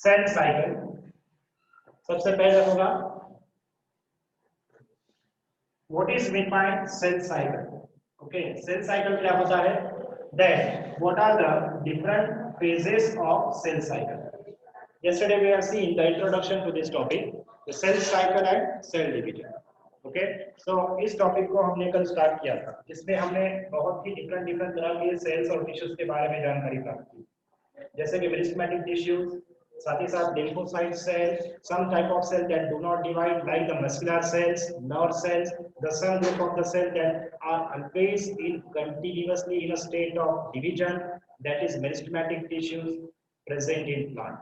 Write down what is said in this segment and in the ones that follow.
Cell cycle सबसे पहले होगा what is mean by cell cycle. Okay, cell cycle क्या होता है? Then what are the different phases of cell cycle. Yesterday we have seen the introduction to this topic, the cell cycle and cell division. Okay, so इस topic को हमने कल start किया था, जिसमें हमने बहुत ही डिफरेंट तरह के सेल्स और टिश्यूज के बारे में जानकारी प्राप्त की, जैसे कि मेरिस्टेमेटिक टिश्यूज, साथ ही साथ lymphocyte cells, some type of cell that do not divide like the muscular cells, nerve cells, the some group of the cell that are always in continuously in a state of division, that is meristematic tissues present in plant.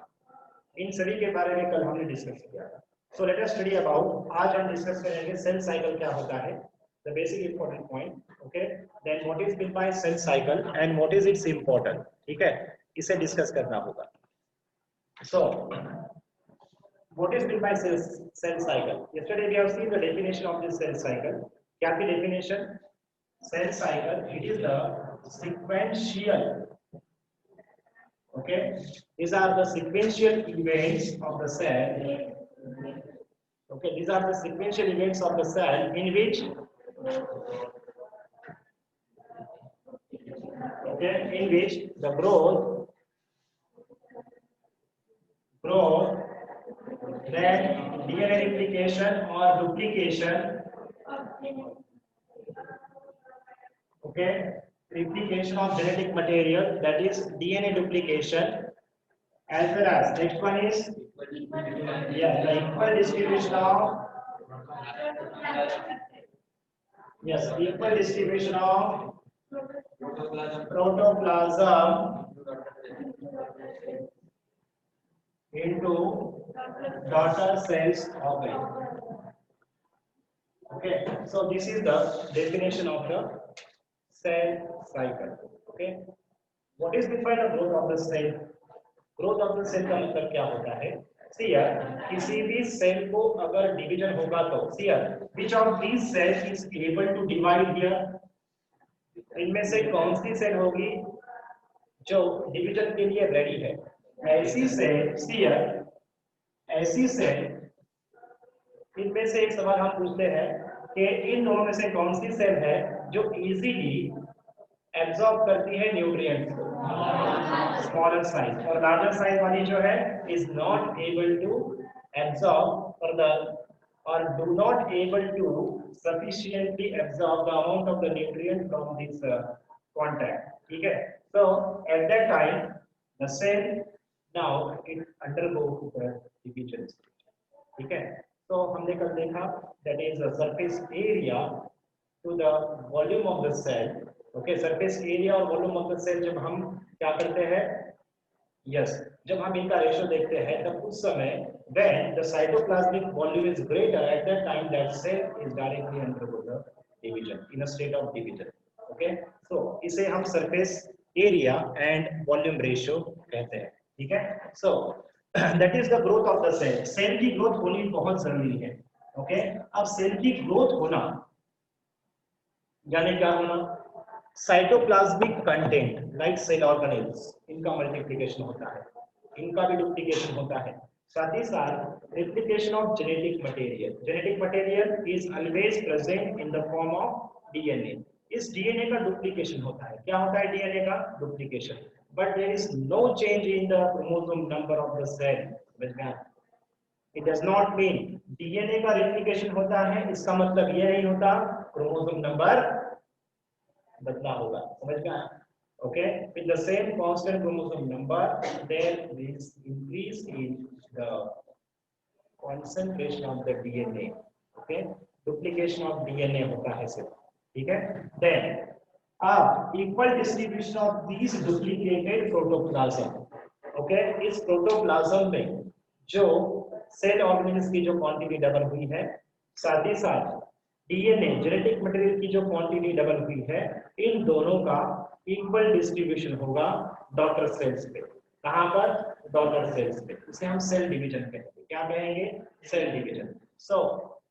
इन सभी के बारे में कल हमने discuss किया था। So let us study about, आज हम डिस्कस करेंगे सेल साइकिल क्या होता है, the basic important point. Okay, then what is mean by cell cycle and what is its important. ठीक है, इसे डिस्कस करना होगा। So, what is meant by cell cycle? Yesterday we have seen the definition of this cell cycle. क्या थी definition? Cell cycle, it is the sequential. Okay, these are the sequential events of the cell. Okay, these are the sequential events of the cell in which, okay, in which the growth, then DNA replication or duplication, okay, replication of genetic material, that is DNA duplication, as well as next one is the equal distribution of equal distribution of protoplasm into daughter cells of it. Okay, so this is the definition of the cell cycle. Okay, what is defined the growth of the cell? Growth of the cell का मतलब क्या होता है? See here, किसी भी cell को अगर division होगा तो see here, which of these cells is able to divide here? इनमें से कौन सी सेल होगी जो डिवीजन के लिए रेडी है? ऐसी सेल, see here, ऐसी सेल, इनमें से एक सवाल हम पूछते हैं कि इन दोनों में से कौन सी सेल है जो इजीली एब्जॉर्ब करती है न्यूट्रिएंट्स को, स्मॉलर साइज, और लार्जर साइज वाली जो है is not able to absorb और do not able to sufficiently absorb the amount of the nutrient from this contact. ठीक है, so at that time the cell now it undergo the division. ठीक है, तो हमने कल देखा that is the surface area to the volume of the cell. Okay, surface area और volume of the cell जब हम क्या करते हैं, जब हम इनका रेशियो देखते हैं तब उस समय when the cytoplasmic volume is greater, at that time that cell is directly undergo the division in a state of division. Okay, so इसे हम surface area and volume ratio कहते हैं। ठीक है, so that is the growth of the cell. Cell की growth होनी बहुत जरूरी है। ओके, अब सेल की ग्रोथ होना यानी क्या होना? Cytoplasmic content like cell organelles, इनका मल्टीप्लिकेशन होता है, इनका भी डुप्लीकेशन होता है, साथ ही साथ replication of genetic material. Genetic material is always present in the form of DNA. इस डीएनए का डुप्लीकेशन होता है। क्या होता है डीएनए का? Duplication. But there is no change in the chromosome number of the cell. It does not mean DNA का replication होता है, इसका मतलब ये नहीं होता क्रोमोसोम नंबर बदला होगा। समझ में आया? Okay, with the same constant chromosome number, there is increase in the concentration of the DNA. Okay, duplication of DNA होता है सिर्फ। ठीक है, then अब equal distribution of these duplicated protoplasm. Okay, इस प्रोटोप्लाज्म में जो सेल ऑर्गेनेल्स की जो क्वांटिटी डबल हुई है, साथ ही साथ डीएनए जेनेटिक मटेरियल की जो क्वांटिटी डबल हुई है, इन दोनों का इक्वल डिस्ट्रीब्यूशन होगा डॉटर सेल्स पे। कहां पर? डॉटर सेल्स पे। इसे हम सेल डिवीजन कहते हैं। क्या कहेंगे? Cell division. सो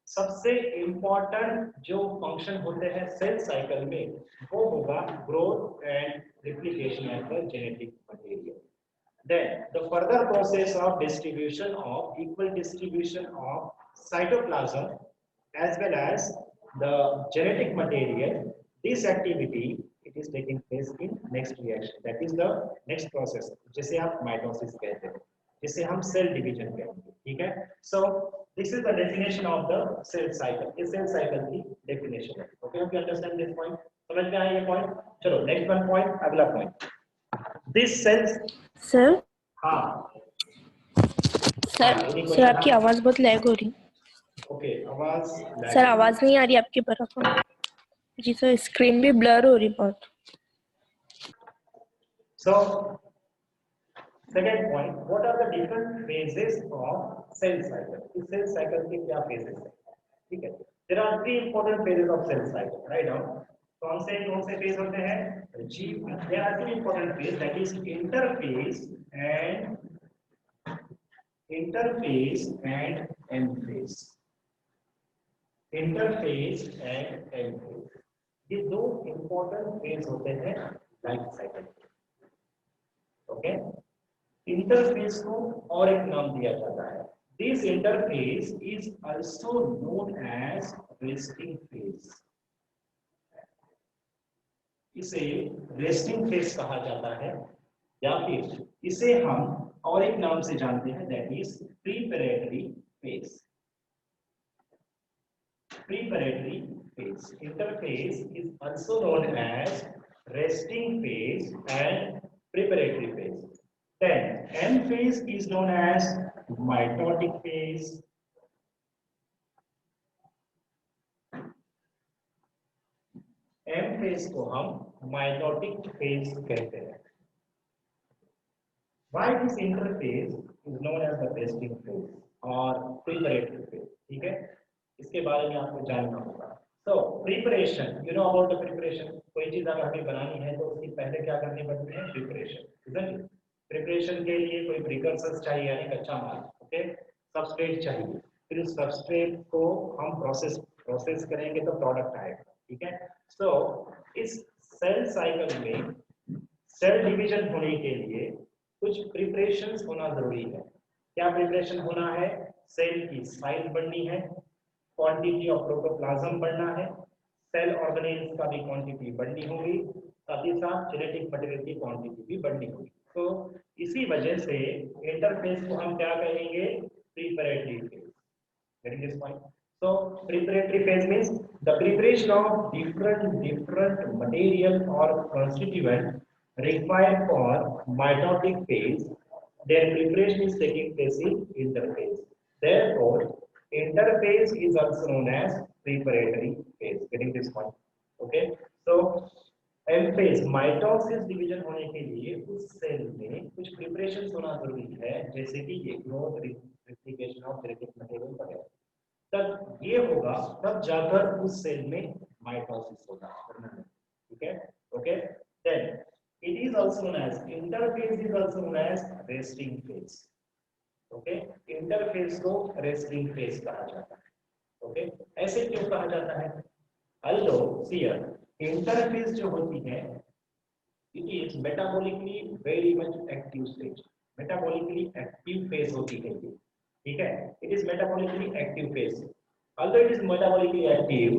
सबसे इंपॉर्टेंट जो फंक्शन होते हैं सेल साइकिल में वो होगा growth and replication of the genetic material. Then the further process of distribution of equal distribution of cytoplasm as well as the genetic material, this activity it is taking place in next reaction. That is the next process, जिसे आप mitosis कहते हैं, जिसे हम cell division कहेंगे, ठीक है? So this is the definition of the cell cycle. ये cell cycle की definition है. Okay, hope you understand this point. समझ में आया ये point? चलो next one point, अगला point. This cells. सर हाँ. सर आपकी आवाज बहुत लैग हो रही. ओके, आवाज सर आवाज नहीं आ रही आपकी बराबर. जी सर, स्क्रीन भी ब्लर हो रही बहुत. So second point, what are the different phases of cell cycle? इस cell cycle के क्या phases हैं? ठीक है. There are three important phases of cell cycle. Right now, कौन से phase होते हैं? There are three important phases, that is interphase and M phase. Interphase and M phase. ये दो important phase होते हैं लाइफ साइकिल. ओके, इंटरफेस को और एक नाम दिया जाता है. This interface is also known as resting phase. इसे रेस्टिंग फेज कहा जाता है या फिर इसे हम और एक नाम से जानते हैं, that is preparatory phase. Preparatory phase. Interphase is also known as resting phase and preparatory phase. Then M phase is known as mitotic phase. M phase को हम mitotic phase कहते हैं. Why this interphase is known as the resting phase or preparatory phase? ठीक है, इसके बारे में आपको जानना होगा. So preparation, you know about the preparation. कोई चीज अगर हमें बनानी है तो उसकी पहले क्या करनी पड़ती है? Preparation, isn't it? प्रिपरेशन के लिए कोई प्रिकर्सर्स चाहिए, यानी कच्चा माल. ओके, सबस्ट्रेट चाहिए. फिर उस सबस्ट्रेट को हम प्रोसेस करेंगे तो प्रोडक्ट आएगा. ठीक है. सो इस सेल साइकिल में सेल डिवीजन होने के लिए कुछ प्रिपरेशंस होना जरूरी है. क्या प्रिपरेशन होना है? सेल की साइज बढ़नी है, क्वांटिटी ऑफ प्रोटोप्लाज्म बढ़ना है, सेल ऑर्गेनेल्स का भी क्वांटिटी बढ़नी होगी, साथ ही साथ जेनेटिक मटेरियल की क्वांटिटी भी बढ़नी होगी. तो इसी वजह से इंटरफेस को हम क्या कहेंगे? Preparatory phase. Getting this point? So preparatory phase means the preparation of different material or constituent required for mitotic phase. Their preparation is taking place in interphase. Therefore, interphase is also known as preparatory phase. Getting this point? Okay. So M phase mitosis division होने के लिए उस cell में कुछ preparations होना जरूरी है, जैसे कि ये growth, replication of genetic material वगैरह. तब ये होगा, तब जाकर उस सेल में माइटोसिस होगा. ठीक है. Okay. Then it is also known as interphase, is also known as resting phase. Okay, interphase को रेस्टिंग फेज कहा जाता है. ओके, ऐसे क्यों कहा जाता है? अल्दो हियर इंटरफेज जो होती है, it is metabolically very much active stage. Metabolically active phase होती है ये. ठीक है. It is metabolically active phase. Although it is metabolically active,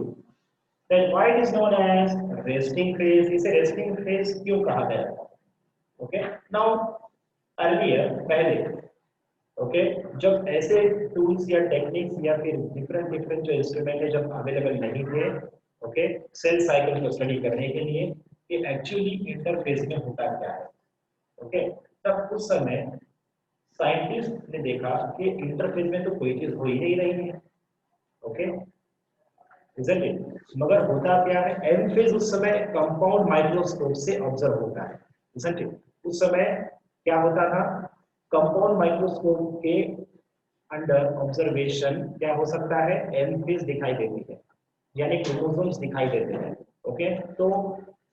then why it is known as resting phase? इसे resting phase क्यों कहा गया? Okay. Now earlier पहले, okay, जब ऐसे tools या techniques या फिर different जो instrument है जब available नहीं थे, okay, cell cycle को study करने के लिए कि actually interphase में होता क्या है. Okay. तब उस समय साइंटिस्ट ने देखा कि इंटरफेज में तो कोई चीज हो ही नहीं रही है. Okay, isn't it? मगर होता क्या है? एम फेज उस समय कंपाउंड माइक्रोस्कोप से ऑब्जर्व होता है. isn't it? उस समय क्या होता था? कंपाउंड माइक्रोस्कोप के अंडर ऑब्जर्वेशन क्या हो सकता है? एम फेज दिखाई देती है, यानी क्रोमोसोम्स दिखाई देते हैं. ओके, तो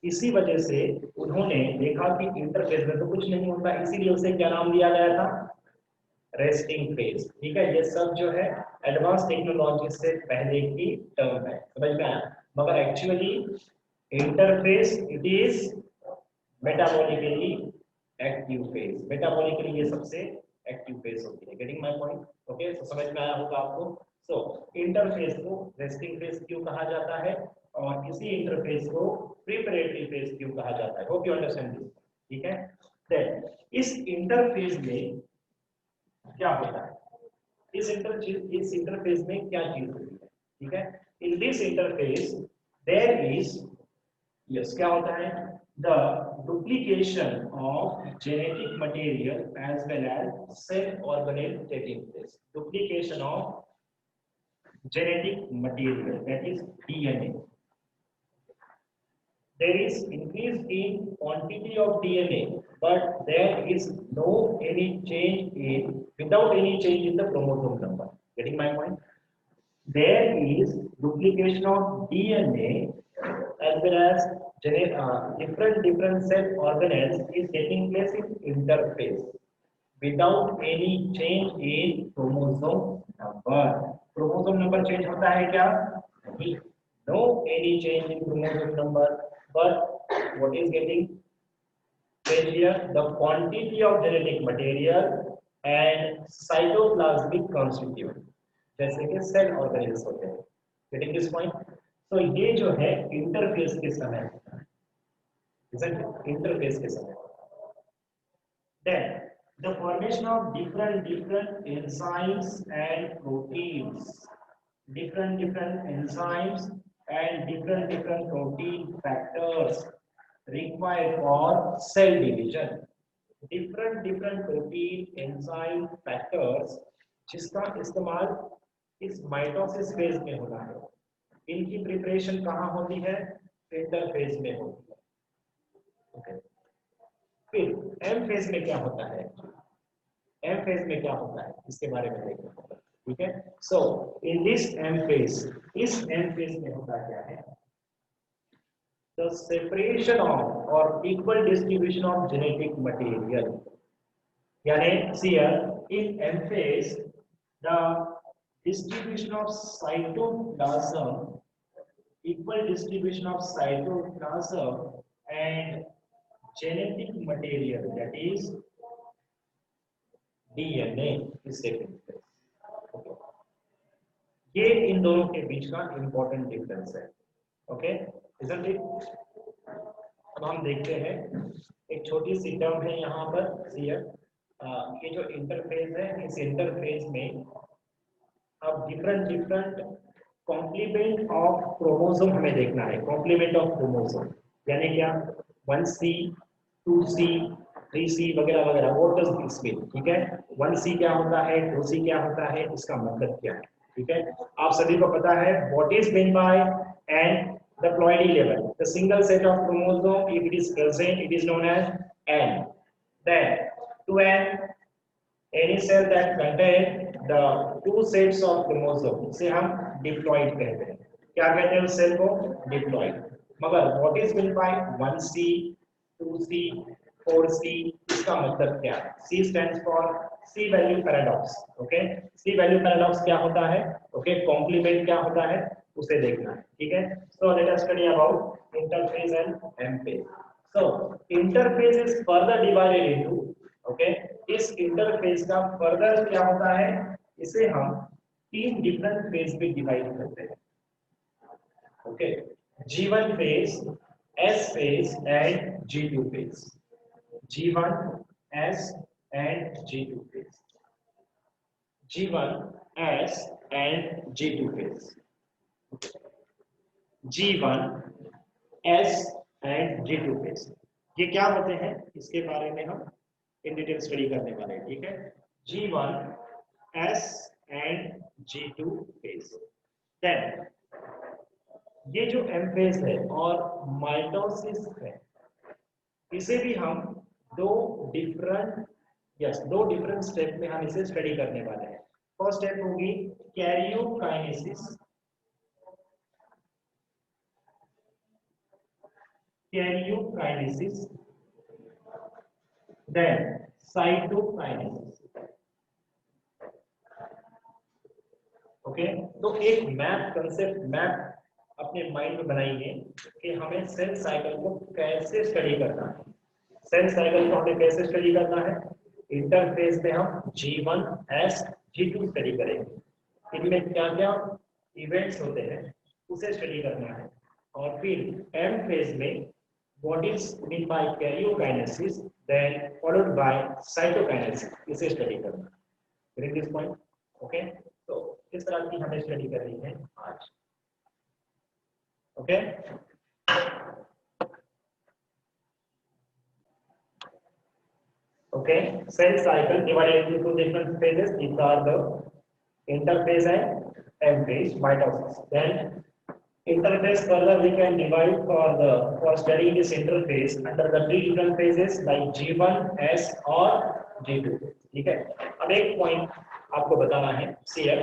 इसी वजह से उन्होंने देखा कि इंटरफेज में तो कुछ नहीं होता, इसीलिए उसे क्या नाम दिया गया था? Resting phase. ठीक है. ये सब जो है एडवांस टेक्नोलॉजी से पहले की टर्म है. समझ में आया? मगर actually interface it is metabolically active phase. Metabolically ये सबसे एक्टिव फेज होती है। Getting my point? ओके, तो समझ में आया होगा आपको। सो इंटरफेज को रेस्टिंग फेज क्यों कहा जाता है और इसी इंटरफेज को प्रिपरेटरी फेज क्यों कहा जाता है? Hope you understand this. ठीक है, देन इस इंटरफेज में क्या होता है? इस इंटरफेस में क्या चीज होती है? ठीक है, in this interface there is, yes, क्या होता है? The duplication of genetic material as well as cell organelle taking place. Duplication of genetic material, that is DNA. There is increase in quantity of DNA, but there is no any change in, without any change in the chromosome number. Getting my point? There is duplication of DNA as well as different cell organelles is taking place in interphase without any change in chromosome number. Chromosome number change होता है क्या? नहीं. No any change in chromosome number, but what is getting changed here? The quantity of genetic material and cytoplasmic constituent, जैसे कि cell organelles होते हैं। Getting this point? तो ये जो है इंटरफेस के समय होता है, isn't it? इंटरफेस के समय। Then the formation of different enzymes and proteins, different enzymes and different protein factors required for cell division. different protein enzyme factors जिसका इस्तेमाल इस माइटोसिस फेज में होना है, इनकी प्रिपरेशन कहाँ होती है? इंटरफेज में होती है। okay. फिर एम फेज में क्या होता है? एम फेज में क्या होता है इसके बारे में देखना होगा। ठीक है, so in this M phase, इस एम फेज में होता क्या है? द सेपरेशन ऑफ और equal distribution of genetic material, यानी here in M phase the distribution of cytoplasm, equal distribution of cytoplasm and genetic material, that is DNA is taking place. ये इन दोनों के बीच का इंपॉर्टेंट डिफरेंस है। Okay, isn't it? अब हम देखते हैं, एक छोटी सी टर्म है यहाँ पर here, ये जो इंटरफेज है, इस इंटरफेज में अब डिफरेंट कॉम्प्लीमेंट ऑफ क्रोमोसोम हमें देखना है। कॉम्प्लीमेंट ऑफ क्रोमोसोम यानी क्या? 1C 2C 3C वगैरह वगैरह, व्हाट डज दिस मीन? ठीक है, 1C क्या होता है, 2C क्या होता है, इसका मतलब क्या है? ठीक है, आप सभी को पता है what is mean by n diploidy level, the single set of chromosome if it is present it is known as n. Then two n any cell that contain the two sets of chromosome से हम diploid कहते हैं। क्या कहते हैं उस cell को? Diploid. मगर what is mean bye 1C 2C 4C, इसका मतलब क्या है? C stands for C value paradox। Okay, C value paradox क्या होता है? ओके, कॉम्प्लीमेंट क्या होता है उसे देखना है। ठीक है, so let us study about interphase and M phase. So interphase is further divided into, okay, इस इंटरफेज का फर्दर क्या होता है? इसे हम तीन डिफरेंट फेज में डिवाइड करते हैं। Okay, G1 phase, S phase and G2 phase. G1, S and G2 phase. G1, S and G2 phase. G1, S and G2 phase. ये क्या होते हैं इसके बारे में हम इन डिटेल स्टडी करने वाले हैं। ठीक है, G1, S and G2 phase. Then ये जो M phase है और माइटोसिस है, इसे भी हम दो डिफरेंट स्टेप में हम इसे स्टडी करने वाले हैं। फर्स्ट स्टेप होगी कैरियोकाइनेसिस, देन साइटोकाइनेसिस। ओके, तो एक कंसेप्ट मैप अपने माइंड में बनाइए कि हमें सेल साइकिल को कैसे स्टडी करना है। सेल साइकिल को हमें कैसे स्टडी करना है, इंटरफेज में हम G1S G2 स्टडी करेंगे, इनमें क्या क्या इवेंट्स होते हैं उसे स्टडी करना है, और फिर M फेज में what is meant by karyokinesis, then followed by cytokinesis, इसे स्टडी करना है। Getting this point? Okay? तो इस तरह की हमें स्टडी करनी है आज। Okay? Okay, cell cycle divided into different phases. These are the interphase and M phase, mitosis. Then interphase further we can divide for studying this interphase under the three different phases like G1, S और G2. ठीक है, अब एक point आपको बताना है, CF.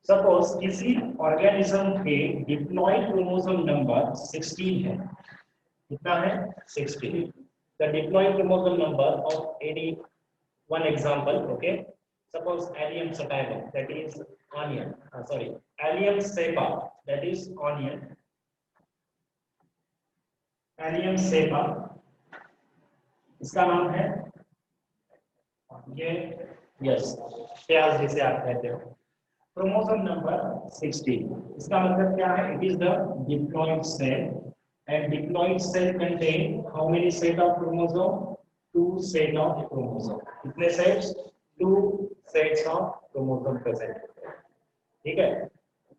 Suppose किसी organism के डिप्लॉयड क्रोमोसोम नंबर 16 है, कितना है 16. The diploid chromosome number of any one example, okay, suppose allium sativum, that is onion, allium cepa, that is onion, allium cepa, इसका नाम है ये, यस, प्याज जिसे आप कहते हो. क्रोमोसोम नंबर 16, इसका मतलब क्या है, it is the diploid cell. And diploid cell contain how many set of chromosome? 2 set of chromosome. कितने sets? 2 sets of chromosome present. ठीक है,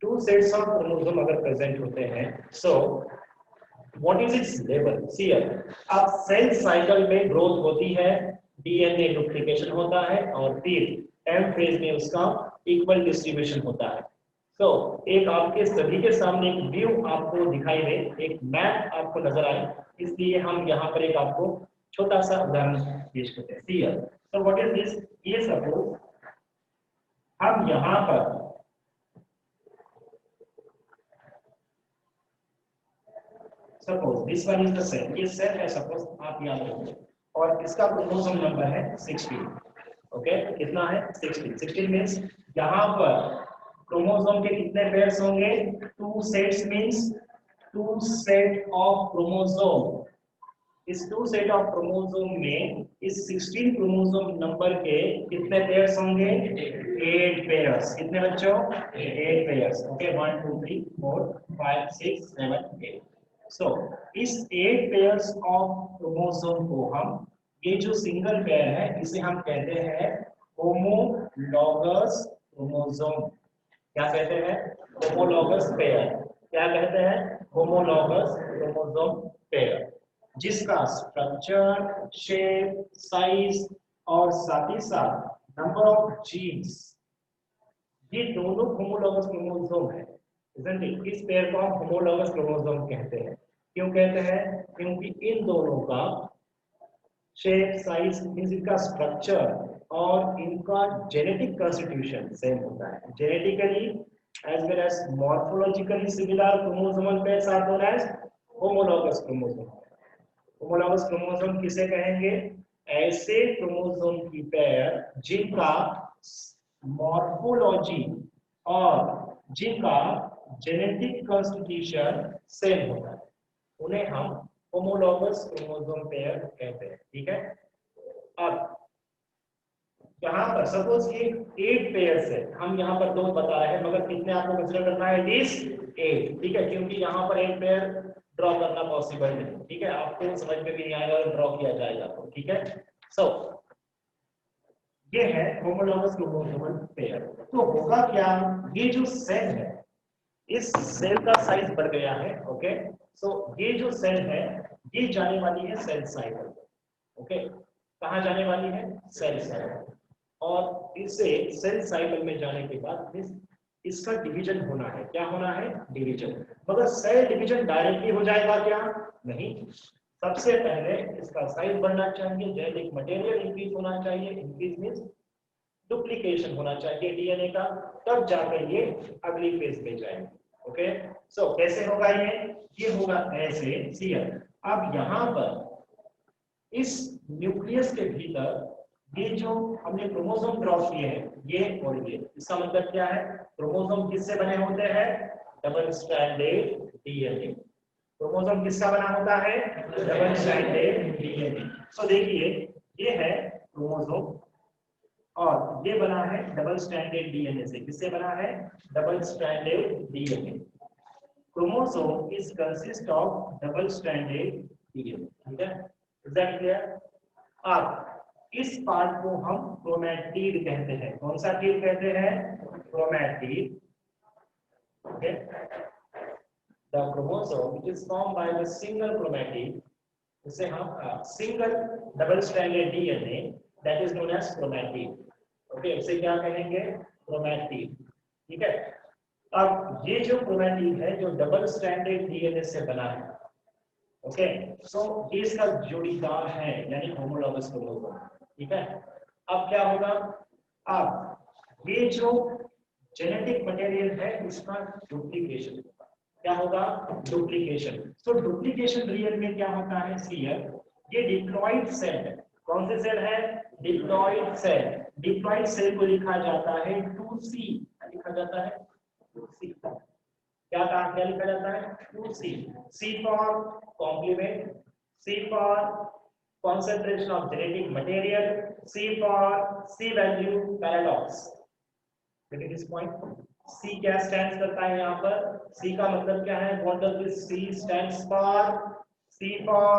2 sets of chromosome अगर present होते हैं, so what is its level? See here, अब cell cycle में growth होती है, DNA duplication होता है, और फिर M phase में उसका equal distribution होता है. तो एक आपके सभी के सामने एक व्यू आपको दिखाई दे, एक मैप आपको नजर आए, इसलिए हम यहाँ पर एक आपको छोटा सा उदाहरण पेश करते हैं. Here, so what is this? ये सपोज हम यहाँ पर suppose this one is the cell, ये सेल है सपोज, आप याद रखिए, और इसका क्रोमोसोम नंबर है 16. ओके, कितना है 16. 16 मींस यहाँ पर क्रोमोसोम के कितने पेयर्स होंगे? 2 sets means 2 set of chromosome. इस 2 सेट ऑफ क्रोमोसोम में इस 16 क्रोमोसोम नंबर के कितने पेयर्स होंगे? 8 पेयर्स. कितने बच्चों? 8 पेयर्स. ओके, 1 2 3 4 5 6 7 8. सो इस 8 पेयर्स ऑफ क्रोमोसोम को हम, ये जो सिंगल पेयर है इसे हम कहते हैं होमोलॉगस क्रोमोसोम. क्या कहते हैं? Homologous pair. क्या कहते हैं? होमोलॉगस क्रोमोसोम पेयर, जिसका स्ट्रक्चर, शेप, साइज और साथ ही साथ नंबर ऑफ जीन्स, ये दोनों होमोलॉगस क्रोमोसोम है. isn't it? इस पेयर को हम होमोलॉगस क्रोमोसोम कहते हैं. क्यों कहते हैं? क्योंकि इन दोनों का शेप, साइज, इनका स्ट्रक्चर और इनका जेनेटिक कॉन्स्टिट्यूशन सेम होता है. Genetically as well as morphologically similar chromosomal pairs are known as homologous chromosome. Homologous chromosome किसे कहेंगे? ऐसे क्रोमोसोम की पेयर जिनका मॉर्फोलॉजी और जिनका जेनेटिक कॉन्स्टिट्यूशन सेम होता है, उन्हें हम होमोलॉगस क्रोमोसोम पेयर कहते हैं. ठीक है, अब यहाँ पर सपोज ये 8 पेयर्स है, हम यहाँ पर 2 बता रहे हैं, मगर कितने आपको कंसीडर करना है? 8. ठीक है, क्योंकि यहाँ पर 8 पेयर ड्रॉ करना पॉसिबल नहीं. ठीक है, आपको समझ में भी नहीं आएगा अगर ड्रॉ किया जाएगा तो. ठीक है, सो ये है होमोलॉगस क्रोमोसोमल पेयर. तो होगा क्या? ये जो सेल है, इस सेल का साइज बढ़ गया है. ओके, सो ये जो सेल है ये जाने वाली है सेल साइकिल. ओके, कहाँ जाने वाली है? Cell cycle. और इससे सेल साइकिल में जाने के बाद इसका डिवीजन होना है. क्या होना है? डिवीजन. मगर सेल डिवीजन डायरेक्टली हो जाएगा क्या? नहीं. सबसे पहले इसका साइज बढ़ना चाहिए, जेनेटिक मटेरियल इंक्रीज होना चाहिए. इंक्रीज मींस डुप्लीकेशन होना चाहिए डीएनए का, तब जाकर ये अगली फेज में जाएंगे. ओके, सो कैसे होगा ये होगा ऐसे. सी, अब यहाँ पर इस न्यूक्लियस के भीतर ये जो हमने क्रोमोसोम ड्रॉ किए हैं, ये और ये, इसका मतलब क्या है? क्रोमोसोम किससे बने होते हैं? Double stranded DNA. क्रोमोसोम किसका बना होता है? Double stranded DNA. सो देखिए ये है क्रोमोसोम और ये बना है डबल स्ट्रैंडेड डीएनए से। किससे बना है? Double stranded DNA. Chromosome is consist of double stranded DNA. ठीक है, इज दैट क्लियर? अब इस पार्ट को हम क्रोमैटिड कहते हैं। कौन सा टिड कहते हैं? Chromatid. Okay, the chromosome which is formed by the single chromatid, उसे हम single double stranded DNA, that is known as chromatid. Okay, उसे क्या कहेंगे? क्रोमैटिड। ठीक है, अब ये जो क्रोमैटिड है जो डबल स्ट्रैंडेड डीएनए से बना है, ओके, सो ये इसका जोड़ीदार है यानी होमोलॉगस क्रोमोसोम। ठीक है, अब क्या होगा? अब ये जो जेनेटिक मटेरियल है उसका डुप्लीकेशन होगा। क्या होगा? डुप्लीकेशन। सो डुप्लीकेशन रियल में क्या होता है? सीयर ये डिप्लॉइड सेल है। कौन से सेल है? Diploid cell. डिप्लॉइड सेल को लिखा जाता है 2C। लिखा जाता है 2C। क्या लिखा जाता है? 2C। C for complement, C for concentration of genetic material, C for C value paradox। Getting this point? C क्या stands करता है यहाँ पर? C का मतलब क्या है? What does this C stands for? C for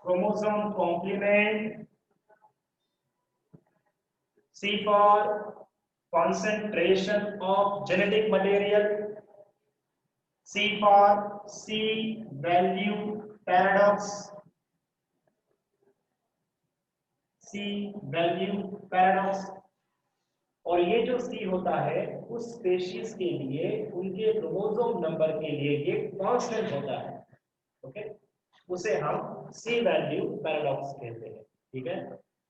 chromosome complement, C for concentration of genetic material, C for C value paradox, C value paradox। और ये जो C होता है उस स्पेशीज के लिए उनके क्रोमोसोम नंबर के लिए ये कांस्टेंट होता है। ओके, उसे हम C वैल्यू पैराडॉक्स कहते हैं। ठीक है,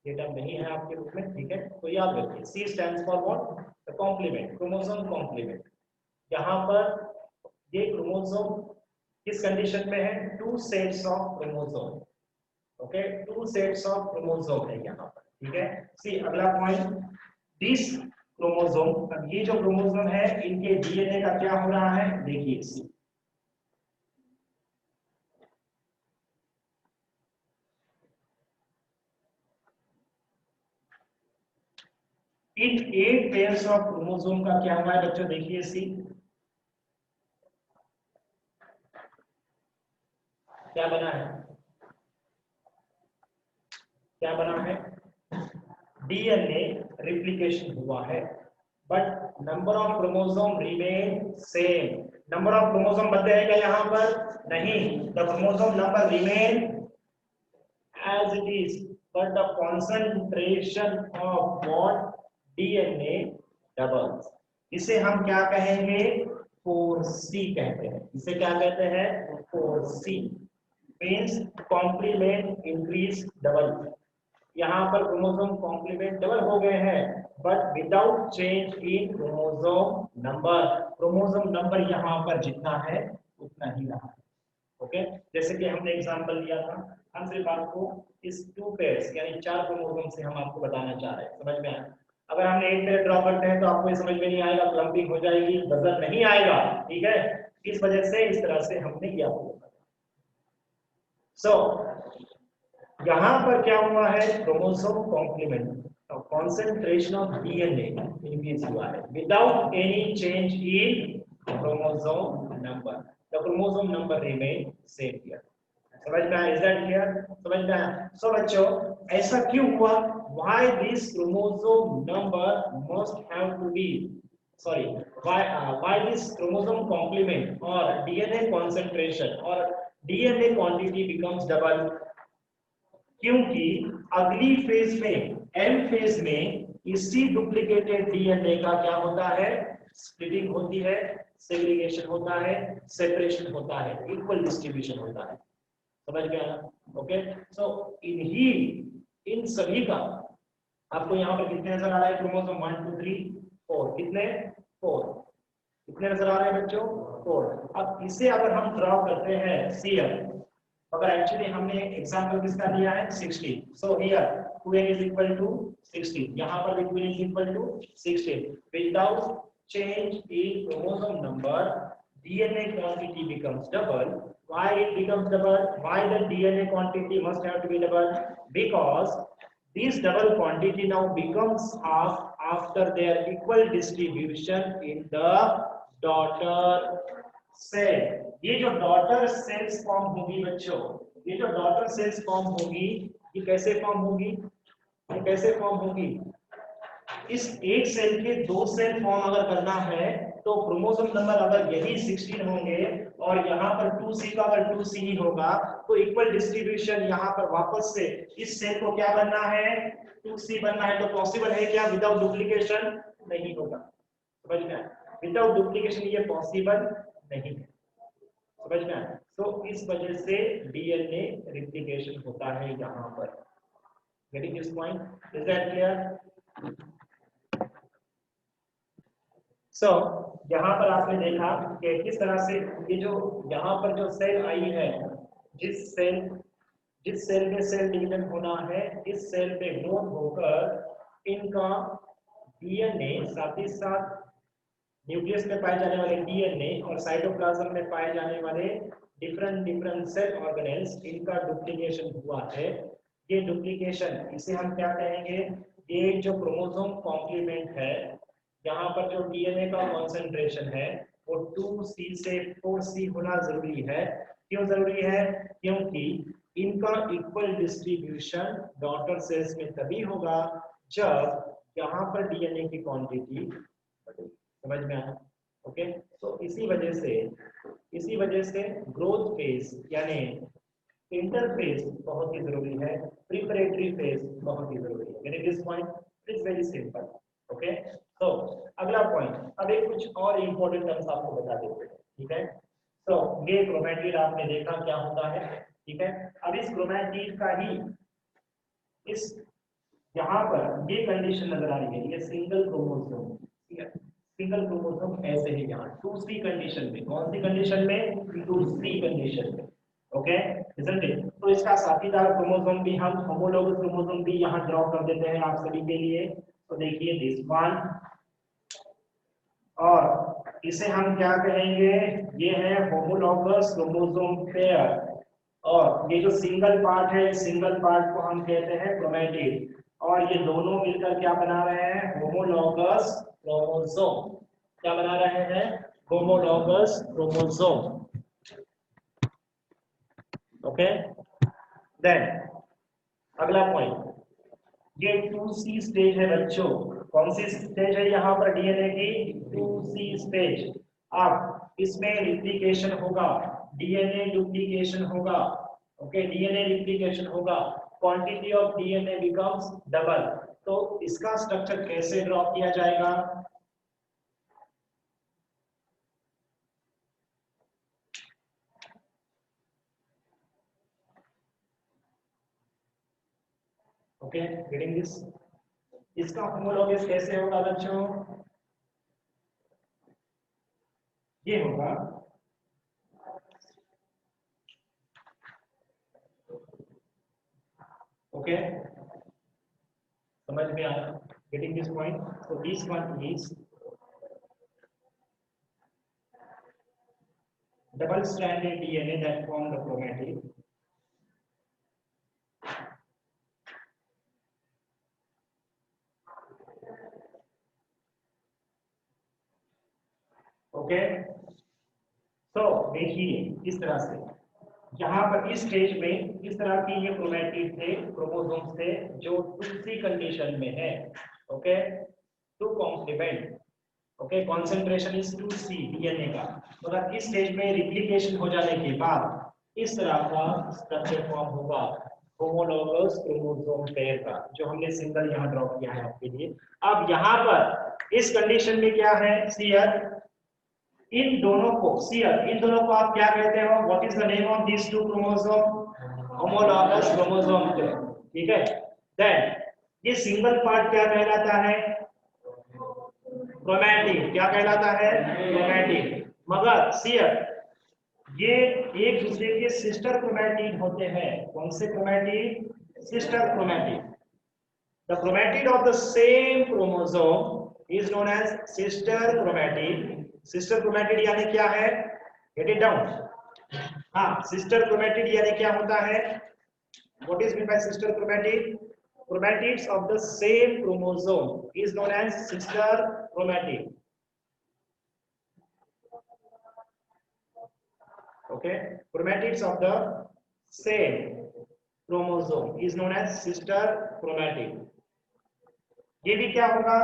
ये टर्म नहीं है आपके बुक में। ठीक है, तो याद रखिए C stands for what? The complement, chromosome complement. यहाँ पर ये क्रोमोसोम किस कंडीशन में है? 2 sets of chromosome. Okay, 2 sets of chromosome है यहाँ पर। ठीक है, सी अगला पॉइंट, दिस क्रोमोसोम। अब ये जो क्रोमोसोम है इनके डीएनए का क्या हो रहा है? देखिए सी, इन 8 पेयर्स ऑफ क्रोमोसोम का क्या हुआ है बच्चों? देखिए सी, क्या बना है? क्या बना है? डीएनए रिप्लिकेशन हुआ है, but number of chromosome remain same. Number of chromosome बदले हैं क्या यहाँ पर? नहीं, the chromosome number remain as it is, but the concentration of what? DNA doubles। इसे हम क्या कहेंगे? 4C कहते हैं। इसे क्या कहते हैं? 4C means complement increase double। यहाँ पर क्रोमोसोम कॉम्प्लीमेंट डबल हो गए हैं but without change in chromosome number. Chromosome number यहाँ पर जितना है उतना ही रहा है। ओके, जैसे कि हमने एग्जांपल लिया था, हम सिर्फ आपको इस 2 पेयर्स यानी 4 क्रोमोसोम से हम आपको बताना चाह रहे हैं। समझ में आया? अगर हमने एक पेयर ड्रॉ करते हैं तो आपको ये समझ में नहीं आएगा, क्लम्पिंग हो जाएगी, वजन नहीं आएगा। ठीक है, इस वजह से इस तरह से हमने किया हुआ। सो यहाँ पर क्या हुआ है? Chromosome complement, concentration of DNA increase हुआ है without any change in chromosome number। The chromosome number remain same here। समझ में आया? Is that clear? समझ में आया? So बच्चों ऐसा क्यों हुआ? Why this chromosome number must have to be why this chromosome complement or DNA concentration or DNA quantity becomes double? क्योंकि अगली फेज में, एम फेज में, इसी डुप्लीकेटेड डीएनए का क्या होता है? स्प्लिटिंग होती है, सेग्रीगेशन होता है, सेपरेशन होता है, इक्वल डिस्ट्रीब्यूशन होता है। समझ गया? ओके, सो इन सभी का आपको यहाँ पर कितने नजर आ रहा है? क्रोमोसोम 1 2 3 4। कितने? 4। कितने नजर आ रहे हैं बच्चों? 4। अब इसे अगर हम ड्रॉ करते हैं सीएम, अगर एक्चुअली हमने एग्जांपल किसका लिया है? 16। So here 2n is equal to 16, यहाँ पर भी 2n is equal to 16। Without change in chromosome number DNA quantity becomes double. Why it becomes double? Why the DNA quantity must have to be double? Because this double quantity now becomes half after their equal distribution in the daughter cell. ये जो daughter cells form होगी बच्चों, ये जो daughter cells form होगी, ये कैसे form होगी? ये कैसे form होगी? इस एक सेल के दो सेल फॉर्म अगर करना है तो क्रोमोसोम नंबर अगर यही 16 होंगे और यहाँ पर 2C का अगर 2C ही होगा तो इक्वल डिस्ट्रीब्यूशन यहाँ पर वापस से इस सेल को क्या बनना है, 2C बनना है। तो पॉसिबल है क्या? विदाउट डुप्लीकेशन नहीं होगा। समझ में? विदाउट डुप्लीकेशन ये पॉसिबल नहीं है। समझ में? तो इस वजह से डीएनए रिप्लिकेशन होता है यहाँ पर। Getting this point? Is that clear? यहाँ पर आपने देखा कि किस तरह से ये जो यहाँ पर जो सेल आई है, जिस सेल में सेल डिवीजन होना है, इस सेल पे ग्रोथ होकर इनका डीएनए साथ ही साथ न्यूक्लियस में पाए जाने वाले डीएनए और साइटोप्लाज्म में पाए जाने वाले डिफरेंट सेल ऑर्गेनेल्स, इनका डुप्लीकेशन हुआ है। ये डुप्लीकेशन इसे हम क्या कहेंगे? ये जो क्रोमोसोम कॉम्प्लीमेंट है, यहाँ पर जो डीएनए का कॉन्सेंट्रेशन है वो 2C से 4C होना जरूरी है। क्यों जरूरी है? क्योंकि इनका इक्वल डिस्ट्रीब्यूशन डॉटर सेल्स में तभी होगा जब यहाँ पर डीएनए की क्वांटिटी बढ़ेगी। समझ में आया? ओके, तो इसी वजह से ग्रोथ फेज यानी इंटरफेज बहुत ही जरूरी है, प्रिपरेटरी फेज बहुत ही जरूरी है। यानी this point is very simple. Okay, तो अगला पॉइंट, अब एक कुछ और इंपॉर्टेंट टर्म्स आपको बता देते हैं। ठीक है, तो ये क्रोमैटिड आपने देखा क्या होता है। ठीक है, अब इस क्रोमैटिड का ही इस यहाँ पर ये कंडीशन नजर आ रही है, ये सिंगल क्रोमोसोम। ठीक है, सिंगल क्रोमोसोम ऐसे ही यहाँ 2C कंडीशन में। कौन सी कंडीशन में? 2C कंडीशन में। Okay, isn't it? तो इसका साथीदार क्रोमोसोम भी हम होमोलोगस क्रोमोसोम भी यहाँ ड्रॉ कर देते हैं आप सभी के लिए। तो देखिए दिस वन, और इसे हम क्या कहेंगे? ये है होमोलोगस क्रोमोसोम पेयर, और ये जो सिंगल पार्ट है, सिंगल पार्ट को हम कहते हैं क्रोमैटिड, और ये दोनों मिलकर क्या बना रहे हैं? Homologous chromosome. क्या बना रहे हैं? Homologous chromosome. ओके, देन अगला पॉइंट, ये 2C स्टेज है बच्चों। कौन सी स्टेज है यहाँ पर डीएनए की? 2C stage. अब इसमें रिप्लिकेशन होगा, डीएनए डुप्लीकेशन होगा। ओके, डीएनए रिप्लिकेशन होगा, quantity of DNA becomes double. तो इसका स्ट्रक्चर कैसे ड्रॉ किया जाएगा? Okay, getting this? इसका होमोलोगस कैसे होगा बच्चों? ये होगा ओके, समझ में आया? Getting this point? so this one is double stranded DNA that form the chromatid. Okay, तो देखिए इस तरह से यहाँ पर इस स्टेज में इस तरह की ये क्रोमैटिड थे, क्रोमोसोम्स थे जो 2C कंडीशन में है। Okay, two complement. Okay, concentration is 2C DNA का। मतलब इस स्टेज में रिप्लिकेशन हो जाने के बाद इस तरह का स्ट्रक्चर फॉर्म होगा होमोलोगस क्रोमोसोम पेयर का, जो हमने सिंगल यहाँ ड्रॉ किया है आपके लिए। अब यहाँ पर इस कंडीशन में क्या है? सीयर इन दोनों को आप क्या कहते हो? What is the name of this two chromosome? Homologous chromosome pair. ठीक है, देन ये सिंगल पार्ट क्या कहलाता है? क्रोमैटिड। क्या कहलाता है? क्रोमैटिड। मगर सीयर ये एक दूसरे के सिस्टर क्रोमैटिड होते हैं। कौन से chromatid? Sister chromatid. The chromatid of the same chromosome is known as sister chromatid. Sister chromatid यानी क्या है? Get it down. हाँ, sister chromatid यानी क्या होता है? What is meant by sister chromatid? Chromatids of the same chromosome is known as sister chromatid. Okay, chromatids of the same chromosome is known as sister chromatid. ये भी क्या होगा?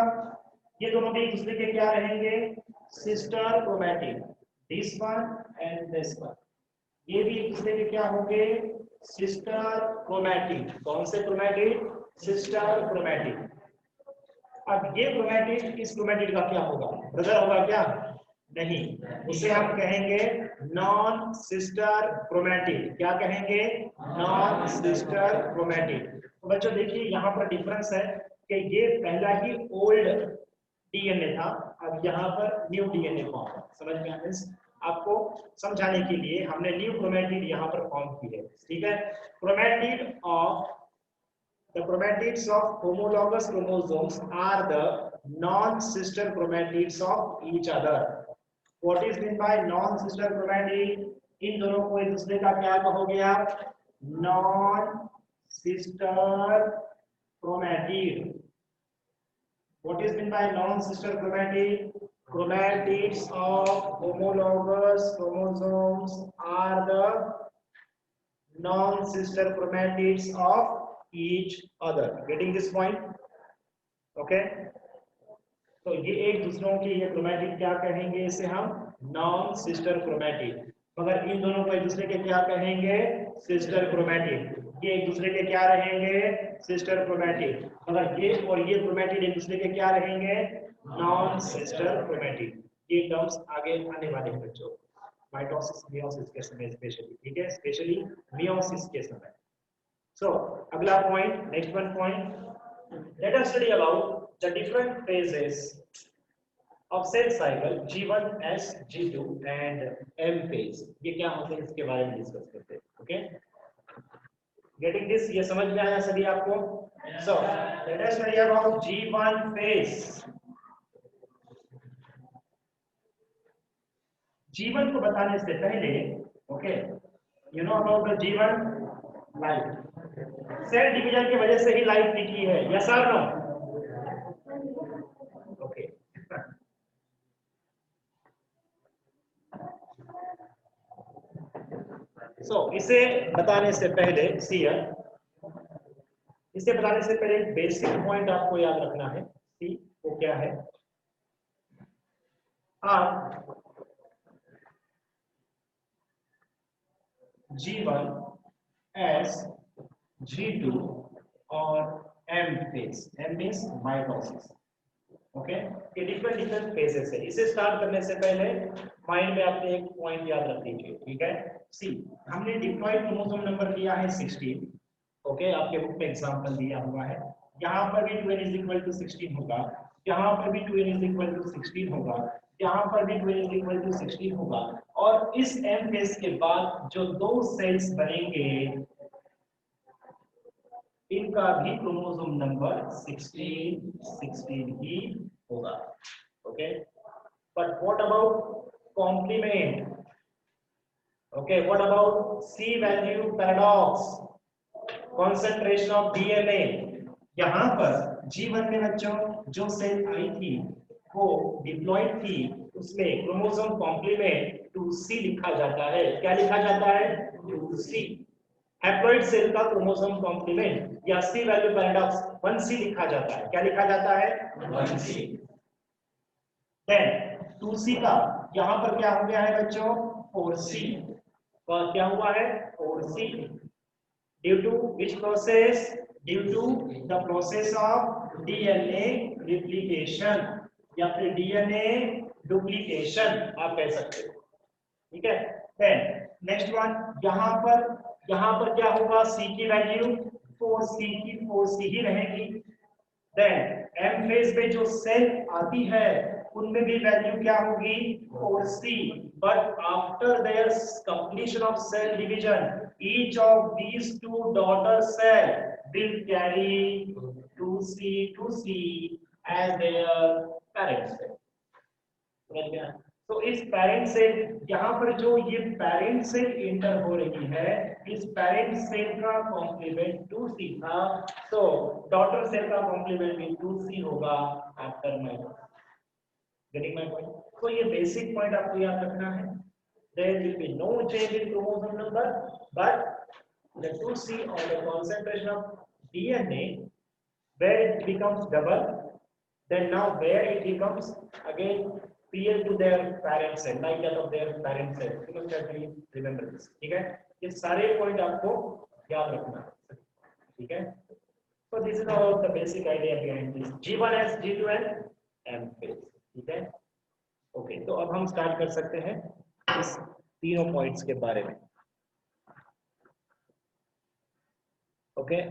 ये दोनों भी एक दूसरे के क्या रहेंगे? Sister chromatid. This one and this one, ये भी एक दूसरे के क्या होंगे? Sister chromatid. कौन से क्रोमैटिड? Sister chromatid. अब ये क्रोमैटिड इस क्रोमैटिड का क्या होगा? ब्रदर होगा क्या? नहीं, उसे हम कहेंगे नॉन सिस्टर क्रोमैटिड. क्या कहेंगे? Non sister chromatid. तो बच्चों देखिए यहाँ पर डिफरेंस है कि ये पहला ही ओल्ड डीएनए था, अब यहाँ पर न्यू डीएनए फॉर्म है. समझ में आया? आपको समझाने के लिए हमने न्यू क्रोमैटिड यहाँ पर फॉर्म की है. ठीक है, chromatid of the chromatids of homologous chromosomes are the non-sister chromatids of each other. What is meant by non-sister chromatid? इन दोनों को एक दूसरे का क्या कहोगे आप? Non-sister chromatid. What is meant by non-sister chromatid? Chromatids of homologous chromosomes are the non-sister chromatids of each other. Getting this point? Okay. तो ये एक दूसरों के ये क्रोमैटिड क्या कहेंगे? इसे हम नॉन सिस्टर क्रोमैटिड. मगर इन दोनों को एक दूसरे के क्या कहेंगे? Sister chromatid. ये एक दूसरे के क्या रहेंगे? Sister chromatid. मगर ये और ये क्रोमैटिड एक दूसरे के क्या रहेंगे? Non sister chromatid. ये टर्म्स आगे आने वाले हैं बच्चों, माइटोसिस मियोसिस के समय स्पेशली. ठीक है, स्पेशली मियोसिस के समय. So, अगला point, next one point. Let us study about the different phases of cell cycle G1, S, G2 and M phase. ये क्या होते हैं इसके बारे में डिस्कस करते हैं. Okay? Getting this? ये समझ में आया सभी आपको? So, let us study about G1 phase. G1 को बताने से पहले, okay, you know about the G1? Life. Cell division की वजह से ही लाइफ टिकी है. यस और नो? ओके. सो इसे बताने से पहले इसे बताने से पहले एक बेसिक पॉइंट आपको याद रखना है. सी वो क्या है? आप G1, S, G2 और M phase. M means mitosis. Okay, ये डिफरेंट फेजेस है. इसे स्टार्ट करने से पहले माइंड में आपने एक पॉइंट याद रख लीजिए. ठीक है, सी हमने डिप्लॉयड क्रोमोसोम नंबर लिया है 16. ओके, आपके बुक में एग्जांपल दिया हुआ है. यहाँ पर भी 2n = 16 होगा, यहाँ पर भी 2n = 16 होगा, यहाँ पर भी 2n = 16 होगा. और इस M फेज के बाद जो दो सेल्स बनेंगे इनका भी क्रोमोसोम नंबर 16 ही होगा. Okay, but what about complement? Okay, what about C value paradox, concentration of DNA? यहाँ पर G1 में बच्चों जो सेल आई थी वो डिप्लॉयड थी, उसमें क्रोमोसोम कॉम्प्लीमेंट 2C लिखा जाता है. क्या लिखा जाता है? 2C. हैप्लॉइड सेल का क्रोमोसोम कॉम्प्लीमेंट या सी वैल्यू पैराडॉक्स 1C लिखा जाता है. क्या लिखा जाता है? 1C. देन 2C का यहाँ पर क्या हो गया है बच्चों? 4C. और क्या हुआ है? 4C. Due to which process? Due to the process of DNA replication या फिर डीएनए डुप्लीकेशन आप कह सकते हो. ठीक है. देन नेक्स्ट वन, यहाँ पर क्या होगा? C की वैल्यू 4C ही रहेगी. देन M फेज में जो सेल आती है उनमें भी वैल्यू क्या होगी? 4C. But after their completion of cell division each of these two daughter cell will carry 2C as their parent cell. समझ गया? तो इस पेरेंट सेल, यहाँ पर जो ये पेरेंट सेल इंटर हो रही है, इस पेरेंट सेल का कॉम्प्लीमेंट 2C था, तो डॉटर सेल का कॉम्प्लीमेंट भी 2C होगा after mitosis. Getting my point? तो ये बेसिक पॉइंट आपको याद रखना है। There will be no change in chromosome number, but the 2C or the concentration of DNA, where it becomes double, then now where it becomes again peer to their parent cell, like that of their parent cell. You must have to remember this. ठीक है? ये सारे point आपको याद रखना है. ठीक है? So this is all the basic idea behind this. G1S, G2N, M phase. ठीक है? ओके, तो अब हम स्टार्ट कर सकते हैं इस तीनों पॉइंट्स के बारे में. ओके